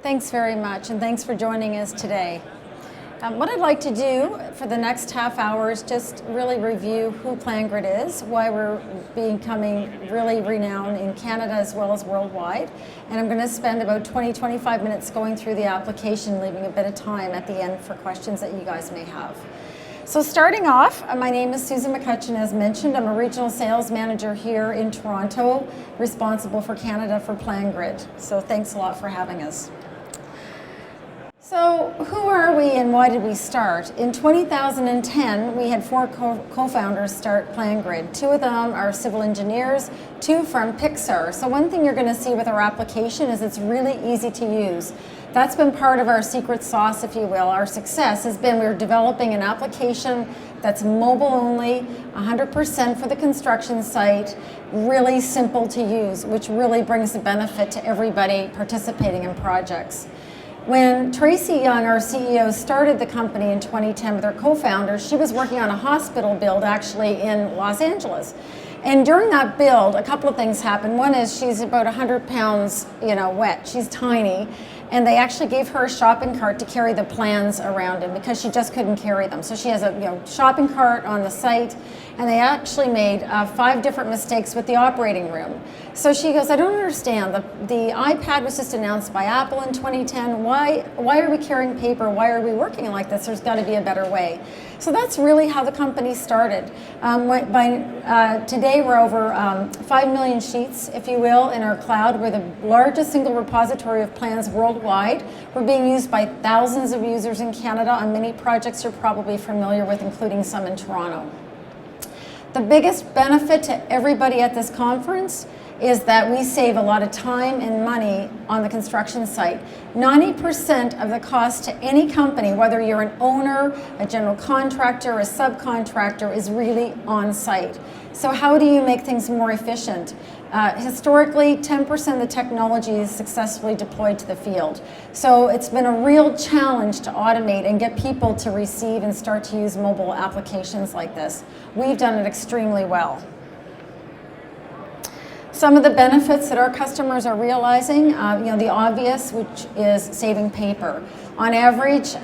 Thanks very much, and thanks for joining us today. What I'd like to do for the next half hour is just really review who PlanGrid is, why we're becoming really renowned in Canada as well as worldwide. And I'm going to spend about 20-25 minutes going through the application, leaving a bit of time at the end for questions that you guys may have. So starting off, my name is Susan McCutcheon, as mentioned. I'm a regional sales manager here in Toronto, responsible for Canada for PlanGrid. So thanks a lot for having us. So who are we and why did we start? In 2010, we had four co-founders start PlanGrid. Two of them are civil engineers, two from Pixar. So one thing you're going to see with our application is it's really easy to use. That's been part of our secret sauce, if you will. Our success has been we're developing an application that's mobile only, 100% for the construction site, really simple to use, which really brings the benefit to everybody participating in projects. When Tracy Young, our CEO, started the company in 2010 with her co-founders, she was working on a hospital build actually in Los Angeles. And during that build, a couple of things happened. One is she's about 100 pounds, wet. She's tiny. And they actually gave her a shopping cart to carry the plans around in because she just couldn't carry them. So she has a shopping cart on the site, and they actually made 5 different mistakes with the operating room. So she goes, I don't understand. The iPad was just announced by Apple in 2010. Why are we carrying paper? Why are we working like this? There's got to be a better way. So that's really how the company started. Today we're over 5 million sheets, if you will, in our cloud. We're the largest single repository of plans worldwide. We're being used by thousands of users in Canada on many projects you're probably familiar with, including some in Toronto. The biggest benefit to everybody at this conference is that we save a lot of time and money on the construction site. 90% of the cost to any company, whether you're an owner, a general contractor, a subcontractor, is really on site. So how do you make things more efficient? Historically, 10% of the technology is successfully deployed to the field. So it's been a real challenge to automate and get people to receive and start to use mobile applications like this. We've done it extremely well. Some of the benefits that our customers are realizing, the obvious, which is saving paper. On average,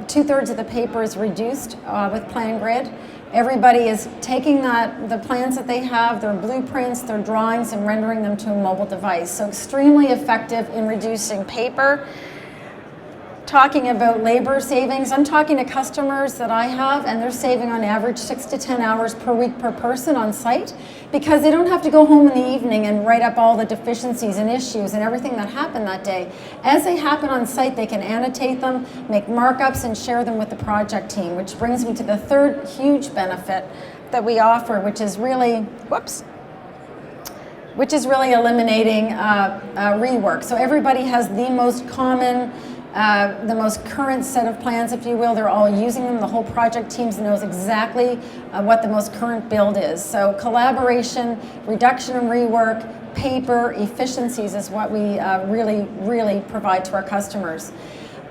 2/3 of the paper is reduced with PlanGrid. Everybody is taking the plans that they have, their blueprints, their drawings, and rendering them to a mobile device. So extremely effective in reducing paper. Talking about labor savings, I'm talking to customers that I have, and they're saving on average 6 to 10 hours per week per person on site because they don't have to go home in the evening and write up all the deficiencies and issues and everything that happened that day. As they happen on site, they can annotate them, make markups, and share them with the project team, which brings me to the third huge benefit that we offer, which is really, eliminating rework. So everybody has the most common, the most current set of plans, if you will. They're all using them. The whole project team knows exactly what the most current build is. So collaboration, reduction in rework, paper, efficiencies is what we really provide to our customers.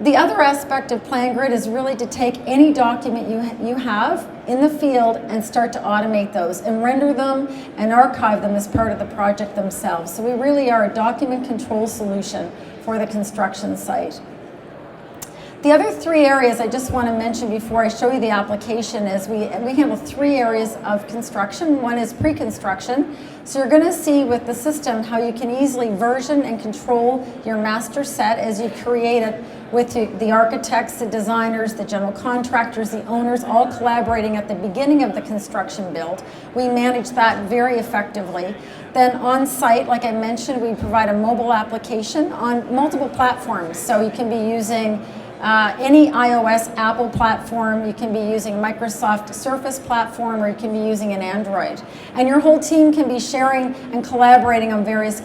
The other aspect of PlanGrid is really to take any document you have in the field and start to automate those and render them and archive them as part of the project themselves. So we really are a document control solution for the construction site. The other 3 areas I just want to mention before I show you the application is we handle 3 areas of construction. One is pre-construction. So you're going to see with the system how you can easily version and control your master set as you create it with the architects, the designers, the general contractors, the owners, all collaborating at the beginning of the construction build. We manage that very effectively. Then on site, like I mentioned, we provide a mobile application on multiple platforms. So you can be using any iOS, Apple platform, you can be using Microsoft Surface platform, or you can be using an Android. And your whole team can be sharing and collaborating on various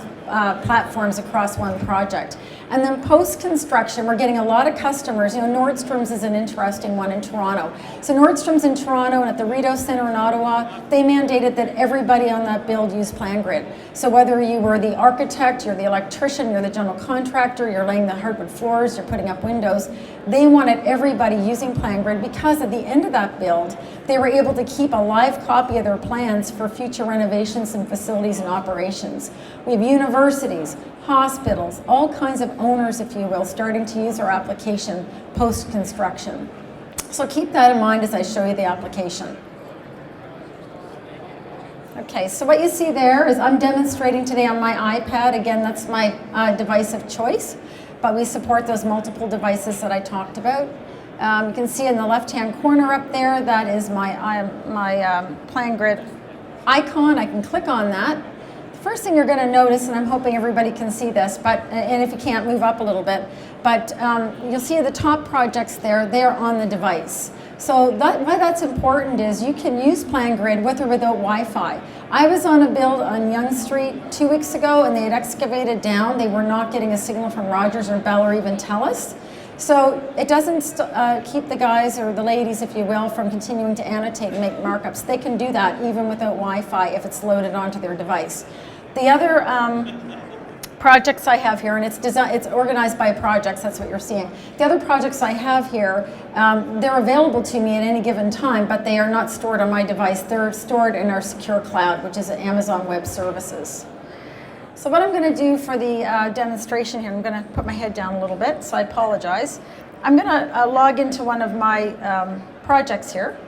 platforms across one project. And then post-construction, we're getting a lot of customers. Nordstrom's is an interesting one in Toronto. So Nordstrom's in Toronto and at the Rideau Centre in Ottawa, they mandated that everybody on that build use PlanGrid. So whether you were the architect, you're the electrician, you're the general contractor, you're laying the hardwood floors, you're putting up windows, they wanted everybody using PlanGrid because at the end of that build, they were able to keep a live copy of their plans for future renovations and facilities and operations. We have universities, hospitals, all kinds of owners, if you will, starting to use our application post-construction. So keep that in mind as I show you the application. Okay, so what you see there is I'm demonstrating today on my iPad. Again, that's my device of choice, but we support those multiple devices that I talked about. You can see in the left-hand corner up there, that is my PlanGrid icon. I can click on that. The first thing you're going to notice, and I'm hoping everybody can see this, and if you can't, move up a little bit, but you'll see the top projects there, they're on the device. So why that's important is you can use PlanGrid with or without Wi-Fi. I was on a build on Yonge Street 2 weeks ago, and they had excavated down. They were not getting a signal from Rogers or Bell or even TELUS. So it doesn't keep the guys or the ladies, if you will, from continuing to annotate and make markups. They can do that even without Wi-Fi if it's loaded onto their device. The other projects I have here, and it's organized by projects, that's what you're seeing. The other projects I have here, they're available to me at any given time, but they are not stored on my device. They're stored in our secure cloud, which is Amazon Web Services. So what I'm going to do for the demonstration here, I'm going to put my head down a little bit, so I apologize. I'm going to log into one of my projects here.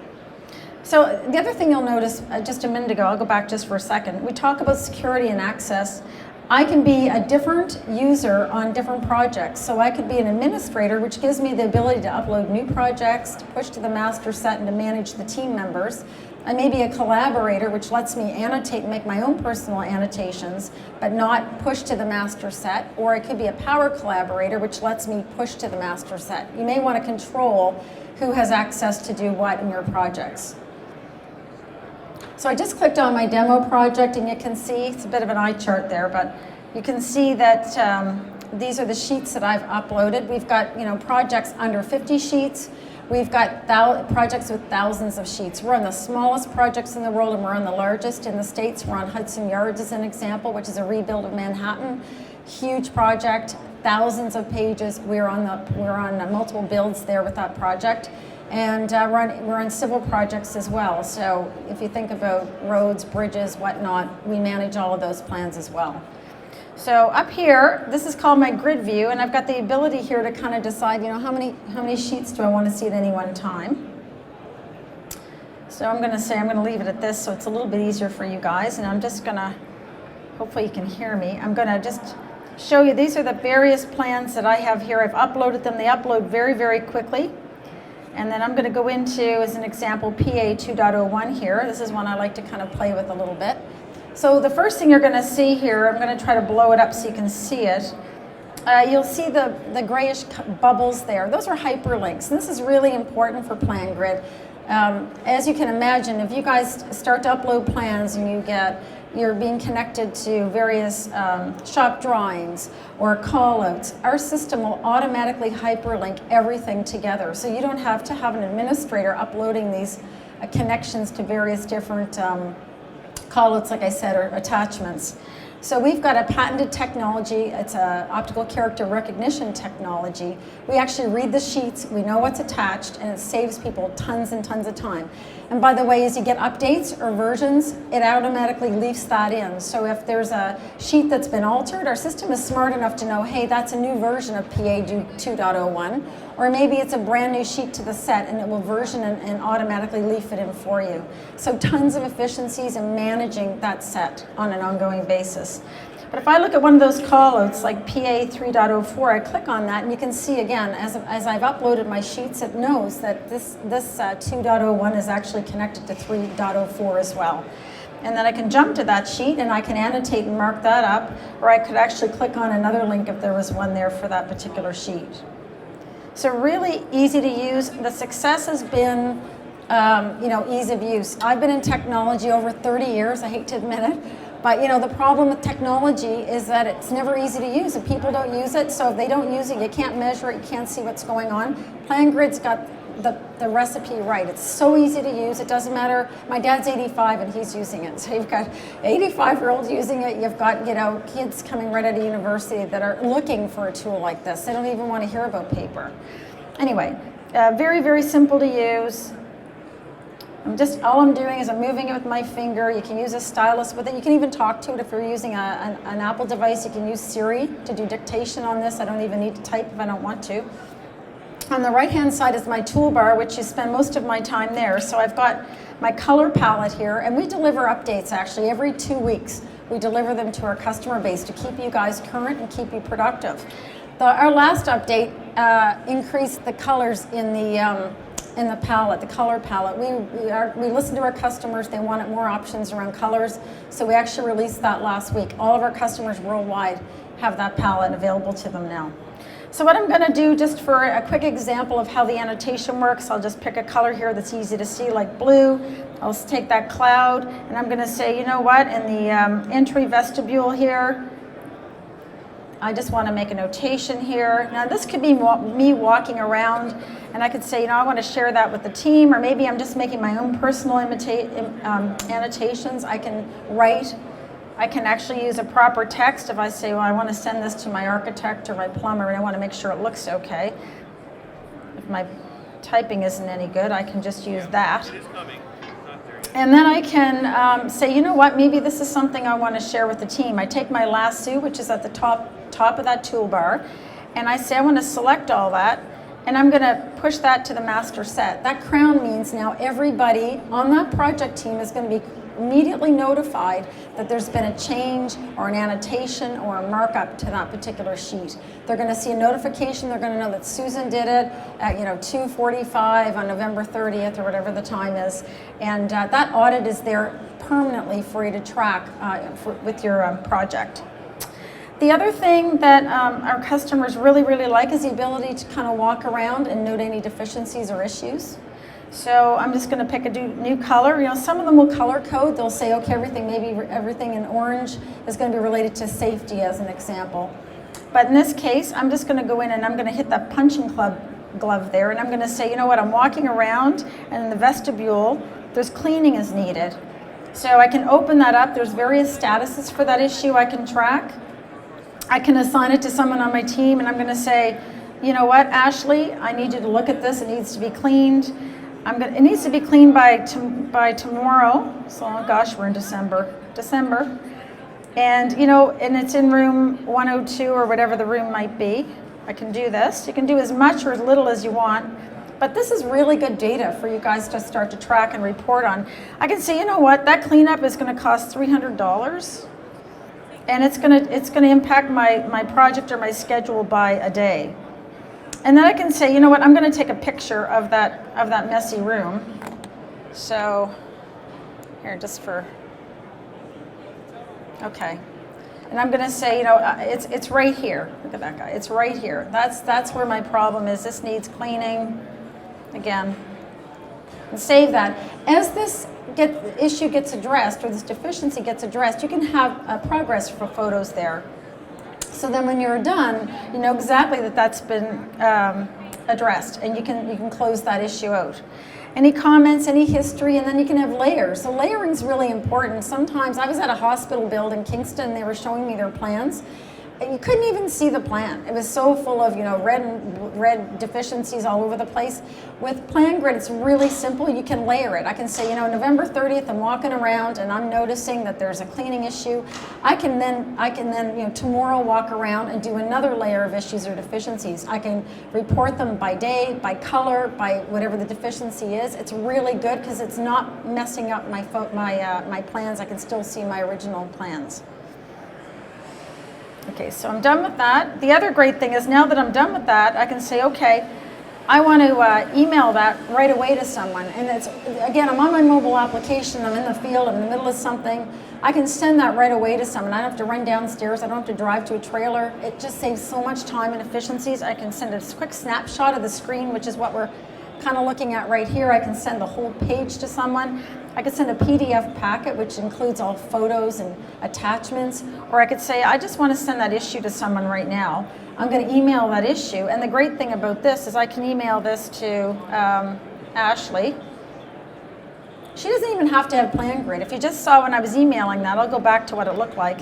So the other thing you'll notice just a minute ago, I'll go back just for a second, we talk about security and access. I can be a different user on different projects. So I could be an administrator, which gives me the ability to upload new projects, to push to the master set, and to manage the team members. I may be a collaborator, which lets me annotate and make my own personal annotations, but not push to the master set. Or I could be a power collaborator, which lets me push to the master set. You may want to control who has access to do what in your projects. So I just clicked on my demo project, and you can see, it's a bit of an eye chart there, but you can see that these are the sheets that I've uploaded. We've got projects under 50 sheets. We've got projects with thousands of sheets. We're on the smallest projects in the world, and we're on the largest in the States. We're on Hudson Yards as an example, which is a rebuild of Manhattan. Huge project, thousands of pages. We're on multiple builds there with that project. And we're on civil projects as well. So if you think about roads, bridges, whatnot, we manage all of those plans as well. So up here, this is called my grid view, and I've got the ability here to kind of decide, how many sheets do I want to see at any one time. So I'm going to leave it at this, so it's a little bit easier for you guys, and I'm just going to, hopefully you can hear me. I'm going to just show you, these are the various plans that I have here. I've uploaded them. They upload very, very quickly. And then I'm going to go into, as an example, PA 2.01 here. This is one I like to kind of play with a little bit. So the first thing you're going to see here, I'm going to try to blow it up so you can see it. You'll see the grayish bubbles there. Those are hyperlinks. And this is really important for PlanGrid. As you can imagine, if you guys start to upload plans and you're being connected to various shop drawings or callouts, our system will automatically hyperlink everything together. So you don't have to have an administrator uploading these connections to various different callouts, like I said, or attachments. So we've got a patented technology. It's an optical character recognition technology. We actually read the sheets, we know what's attached, and it saves people tons and tons of time. And by the way, as you get updates or versions, it automatically leaves that in. So if there's a sheet that's been altered, our system is smart enough to know, hey, that's a new version of PA 2.01, or maybe it's a brand new sheet to the set, and it will version and automatically leaf it in for you. So tons of efficiencies in managing that set on an ongoing basis. But if I look at one of those callouts, like PA 3.04, I click on that, and you can see again, as I've uploaded my sheets, it knows that this 2.01 is actually connected to 3.04 as well. And then I can jump to that sheet, and I can annotate and mark that up, or I could actually click on another link if there was one there for that particular sheet. So really easy to use. The success has been ease of use. I've been in technology over 30 years, I hate to admit it, but the problem with technology is that it's never easy to use, and people don't use it, so if they don't use it, you can't measure it, you can't see what's going on. PlanGrid's got the recipe right. It's so easy to use, it doesn't matter. My dad's 85 and he's using it, so you've got 85-year-olds using it, you've got kids coming right out of university that are looking for a tool like this. They don't even want to hear about paper. Anyway, very, very simple to use. All I'm doing is I'm moving it with my finger. You can use a stylus with it. You can even talk to it if you're using an Apple device. You can use Siri to do dictation on this. I don't even need to type if I don't want to. On the right-hand side is my toolbar, which you spend most of my time there. So I've got my color palette here, and we deliver updates actually every 2 weeks. We deliver them to our customer base to keep you guys current and keep you productive. Our last update increased the colors in the palette, the color palette. We listen to our customers. They wanted more options around colors, so we actually released that last week. All of our customers worldwide have that palette available to them now. So what I'm going to do, just for a quick example of how the annotation works, I'll just pick a color here that's easy to see, like blue. I'll take that cloud, and I'm going to say, you know what, in the entry vestibule here, I just want to make a notation here. Now this could be me walking around, and I could say, you know, I want to share that with the team, or maybe I'm just making my own personal annotations. I can write. I can actually use a proper text if I say, well, I want to send this to my architect or my plumber, and I want to make sure it looks okay. If my typing isn't any good, I can just use that. And then I can say, you know what, maybe this is something I want to share with the team. I take my lasso, which is at the top of that toolbar, and I say I want to select all that, and I'm going to push that to the master set. That crown means now everybody on that project team is going to be immediately notified that there's been a change or an annotation or a markup to that particular sheet. They're going to see a notification. They're going to know that Susan did it at 2:45 on November 30th or whatever the time is, and that audit is there permanently for you to track with your project. The other thing that our customers really like is the ability to kind of walk around and note any deficiencies or issues. So I'm just going to pick a new color. You know, some of them will color code. They'll say, okay, everything in orange is going to be related to safety, as an example. But in this case, I'm just going to go in and I'm going to hit that punching glove there, and I'm going to say, you know what, I'm walking around, and in the vestibule, there's cleaning is needed. So I can open that up. There's various statuses for that issue I can track. I can assign it to someone on my team, and I'm going to say, you know what, Ashley, I need you to look at this. It needs to be cleaned. It needs to be cleaned by tomorrow. So, oh gosh, we're in December. And, you know, and it's in room 102 or whatever the room might be. I can do this. You can do as much or as little as you want. But this is really good data for you guys to start to track and report on. I can say, you know what, that cleanup is going to cost $300. And it's going to impact my project or my schedule by a day. And then I can say, you know what, I'm going to take a picture of that messy room. So here, okay. And I'm going to say, you know, it's right here. Look at that guy. It's right here. That's where my problem is. This needs cleaning. Again, and save that. As this issue gets addressed, or this deficiency gets addressed, you can have progress for photos there. So then when you're done, you know exactly that that's been addressed, and you can close that issue out. Any comments, any history, and then you can have layers. So layering is really important. Sometimes I was at a hospital build in Kingston, and they were showing me their plans, and you couldn't even see the plan. It was so full of, you know, red deficiencies all over the place. With PlanGrid, it's really simple. You can layer it. I can say, you know, November 30th, I'm walking around and I'm noticing that there's a cleaning issue. I can then, you know, tomorrow walk around and do another layer of issues or deficiencies. I can report them by day, by color, by whatever the deficiency is. It's really good because it's not messing up my plans. I can still see my original plans. Okay, so I'm done with that. The other great thing is now that I'm done with that, I can say, okay, I want to email that right away to someone. And it's, again, I'm on my mobile application, I'm in the field, I'm in the middle of something. I can send that right away to someone. I don't have to run downstairs, I don't have to drive to a trailer. It just saves so much time and efficiencies. I can send a quick snapshot of the screen, which is what we're kind of looking at right here. I can send the whole page to someone. I could send a PDF packet, which includes all photos and attachments, or I could say, I just want to send that issue to someone right now. I'm going to email that issue, and the great thing about this is I can email this to Ashley. She doesn't even have to have PlanGrid. If you just saw when I was emailing that, I'll go back to what it looked like.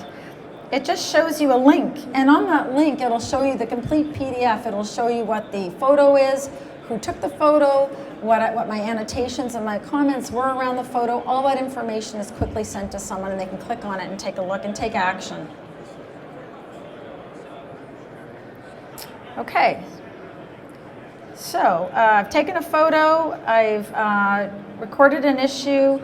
It just shows you a link, and on that link, it'll show you the complete PDF. It'll show you what the photo is, who took the photo, what my annotations and my comments were around the photo. All that information is quickly sent to someone, and they can click on it and take a look and take action. Okay, so I've taken a photo, I've recorded an issue,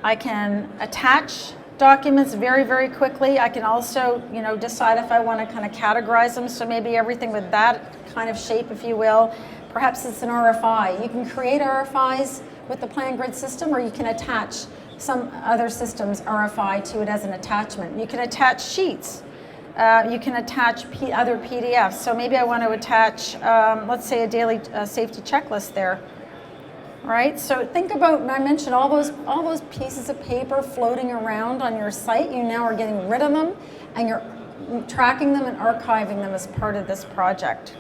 I can attach documents very, very quickly. I can also, decide if I want to kind of categorize them, so maybe everything with that kind of shape, if you will. Perhaps it's an RFI. You can create RFIs with the PlanGrid system, or you can attach some other system's RFI to it as an attachment. You can attach sheets. You can attach other PDFs. So maybe I want to attach, let's say, a daily safety checklist there. Right? So think about, I mentioned all those pieces of paper floating around on your site. You now are getting rid of them, and you're tracking them and archiving them as part of this project.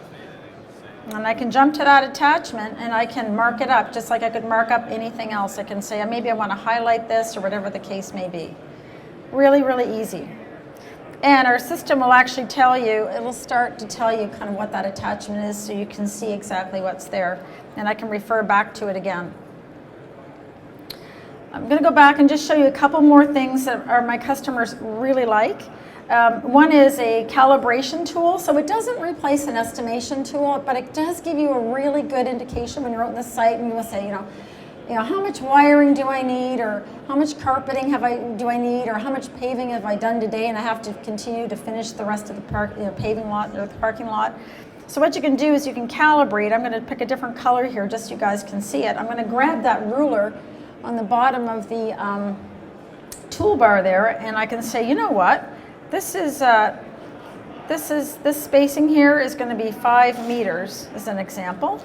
And I can jump to that attachment and I can mark it up just like I could mark up anything else. I can say maybe I want to highlight this or whatever the case may be. Really, really easy. And our system will actually tell you, it will start to tell you kind of what that attachment is, so you can see exactly what's there. And I can refer back to it again. I'm going to go back and just show you a couple more things that my customers really like. One is a calibration tool. So it doesn't replace an estimation tool, but it does give you a really good indication when you're out on the site, and you will say, how much wiring do I need, or how much carpeting do I need, or how much paving have I done today, and I have to continue to finish the rest of the paving lot or the parking lot. So what you can do is you can calibrate. I'm going to pick a different color here just so you guys can see it. I'm going to grab that ruler on the bottom of the toolbar there, and I can say, you know what? This spacing here is going to be 5 meters as an example.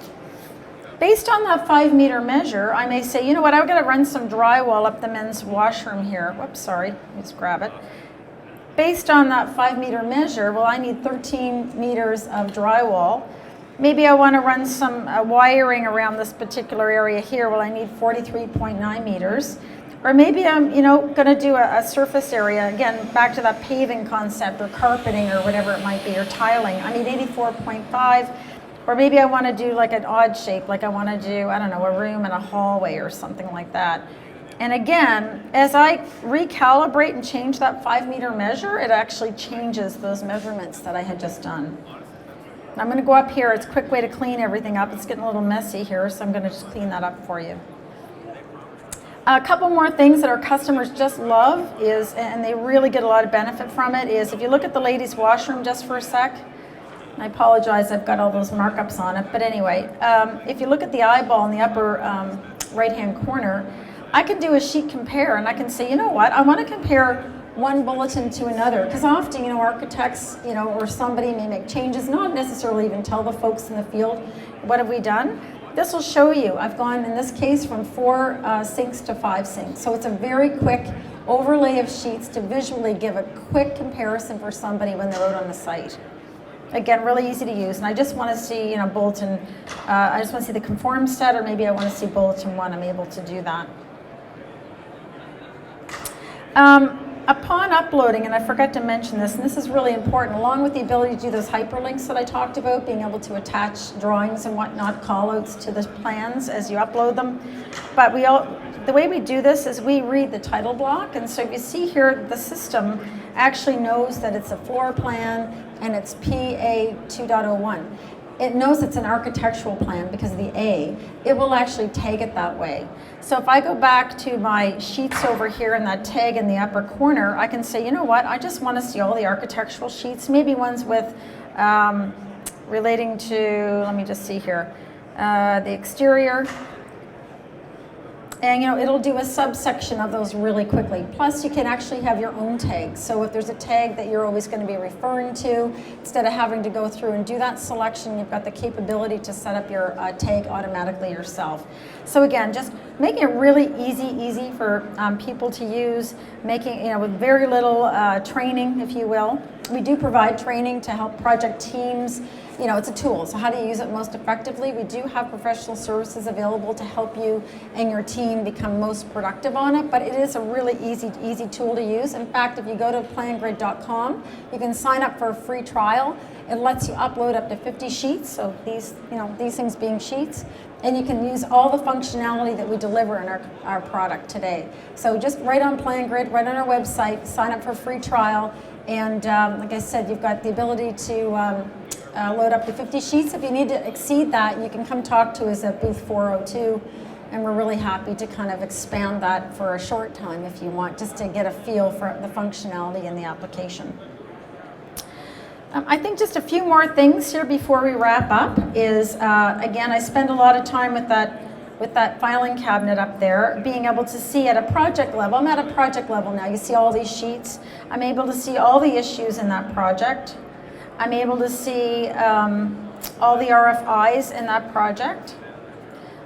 Based on that 5 meter measure, I may say, you know what, I've got to run some drywall up the men's washroom here. Whoops, sorry, let's grab it. Based on that 5 meter measure, well, I need 13 meters of drywall. Maybe I want to run some wiring around this particular area here. Well, I need 43.9 meters. Or maybe I'm, going to do a surface area, again, back to that paving concept, or carpeting, or whatever it might be, or tiling. I need 84.5. Or maybe I want to do like an odd shape, like I want to do, I don't know, a room and a hallway or something like that. And again, as I recalibrate and change that 5 meter measure, it actually changes those measurements that I had just done. I'm going to go up here. It's a quick way to clean everything up. It's getting a little messy here, so I'm going to just clean that up for you. A couple more things that our customers just love is, and they really get a lot of benefit from it, is if you look at the ladies' washroom just for a sec. I apologize, I've got all those markups on it, but anyway, if you look at the eyeball in the upper right-hand corner, I can do a sheet compare, and I can say, you know what, I want to compare one bulletin to another, because often, architects, or somebody may make changes, not necessarily even tell the folks in the field, what have we done? This will show you, I've gone, in this case, from 4 sinks to 5 sinks, so it's a very quick overlay of sheets to visually give a quick comparison for somebody when they're out on the site. Again, really easy to use, and I just want to see, bulletin, I just want to see the conform set, or maybe I want to see bulletin 1, I'm able to do that. Upon uploading, and I forgot to mention this, and this is really important, along with the ability to do those hyperlinks that I talked about, being able to attach drawings and whatnot, callouts to the plans as you upload them. But the way we do this is we read the title block, and so if you see here, the system actually knows that it's a floor plan and it's PA 2.01. It knows it's an architectural plan because of the A. It will actually tag it that way. So if I go back to my sheets over here and that tag in the upper corner, I can say, you know what, I just want to see all the architectural sheets, maybe ones with relating to, let me just see here, the exterior. And it'll do a subsection of those really quickly. Plus you can actually have your own tags. So if there's a tag that you're always going to be referring to, instead of having to go through and do that selection, you've got the capability to set up your tag automatically yourself. So again, just making it really easy for people to use, making, with very little training, if you will. We do provide training to help project teams it's a tool. So how do you use it most effectively? We do have professional services available to help you and your team become most productive on it, but it is a really easy tool to use. In fact, if you go to plangrid.com, you can sign up for a free trial. It lets you upload up to 50 sheets, so these things being sheets, and you can use all the functionality that we deliver in our product today. So just right on PlanGrid, right on our website, sign up for a free trial, and like I said, you've got the ability to load up to 50 sheets. If you need to exceed that, you can come talk to us at booth 402, and we're really happy to kind of expand that for a short time if you want, just to get a feel for the functionality in the application. I think just a few more things here before we wrap up is, again, I spend a lot of time with that filing cabinet up there, being able to see at a project level. I'm at a project level now. You see all these sheets. I'm able to see all the issues in that project. I'm able to see all the RFIs in that project.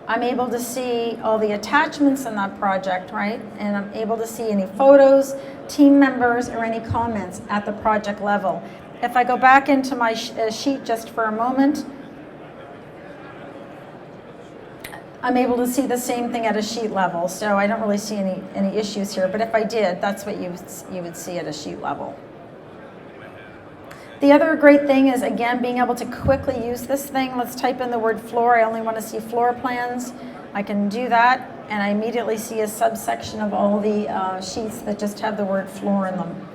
I'm able to see all the attachments in that project, right? And I'm able to see any photos, team members, or any comments at the project level. If I go back into my sheet just for a moment, I'm able to see the same thing at a sheet level. So I don't really see any issues here, but if I did, that's what you would see at a sheet level. The other great thing is, again, being able to quickly use this thing. Let's type in the word floor. I only want to see floor plans. I can do that, and I immediately see a subsection of all the sheets that just have the word floor in them.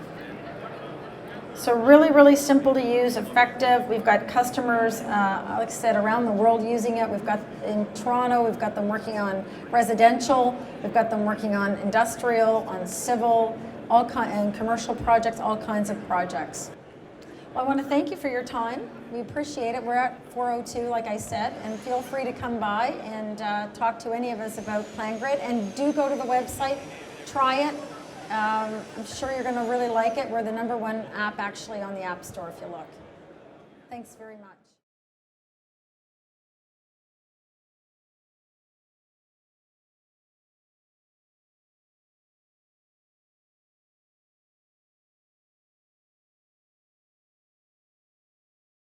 So really, really simple to use, effective. We've got customers, like I said, around the world using it. We've got in Toronto, we've got them working on residential, we've got them working on industrial, on civil, and commercial projects, all kinds of projects. Well, I want to thank you for your time. We appreciate it. We're at 402, like I said, and feel free to come by and talk to any of us about PlanGrid. And do go to the website, try it. I'm sure you're going to really like it. We're the #1 app actually on the App Store if you look. Thanks very much.